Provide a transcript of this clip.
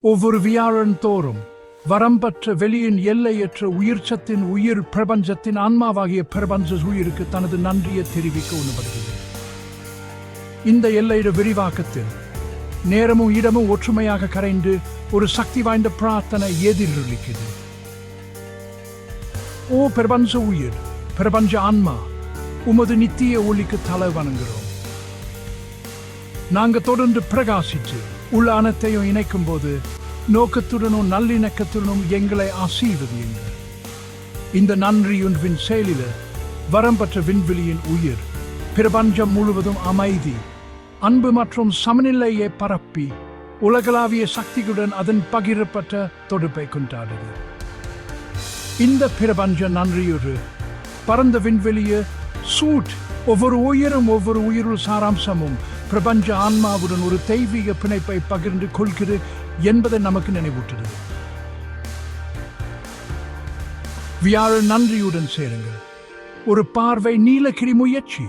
ஒவ்வொரு வியாழன் தோறும் வரம்பற்ற வெளியின் எல்லையற்ற உயிர்ச்சத்தின் உயிர் பிரபஞ்சத்தின் ஆன்மாவாகிய பிரபஞ்ச உயிருக்கு தனது நன்றியை தெரிவிக்க உணர்கிறது. இந்த எல்லையிட விரிவாக்கத்தில் நேரமும் இடமும் ஒற்றுமையாக கரைந்து ஒரு சக்தி வாய்ந்த பிரார்த்தனை எதிரொலிக்கிறது. ஓ பிரபஞ்ச உயிர், பிரபஞ்ச ஆன்மா, உமது நித்திய ஒளிக்கு தலை வணங்குகிறோம். நாங்க தொடர்ந்து பிரகாசித்து உள்ள அனைத்தையும் இணைக்கும் போது நோக்கத்துடனும் நல்லிணக்கத்துடனும் எங்களை ஆசீர்வதியுங்கள். இந்த நன்றியுன்பின் செயலில வரம்பற்ற விண்வெளியின் உயிர் பிரபஞ்சம் முழுவதும் அமைதி, அன்பு மற்றும் சமநிலையை பரப்பி உலகளாவிய சக்திகளுடன் அதன் பகிரப்பட்ட தொடர்பை கொண்டாடுது. இந்த பிரபஞ்ச நன்றியொரு பரந்த விண்வெளிய சூட் ஒவ்வொரு உயிரும் ஒவ்வொரு உயிருள் சாராம்சமும் பிரபஞ்ச ஆன்மாவுடன் ஒரு தெய்வீக பிணைப்பை பகிர்ந்து கொள்கிறது என்பதை நமக்கு நினைவூட்டுகிறது. வியாழ நன்றியுடன் சேருங்கள். ஒரு பார்வை நீலகிரி முயற்சி.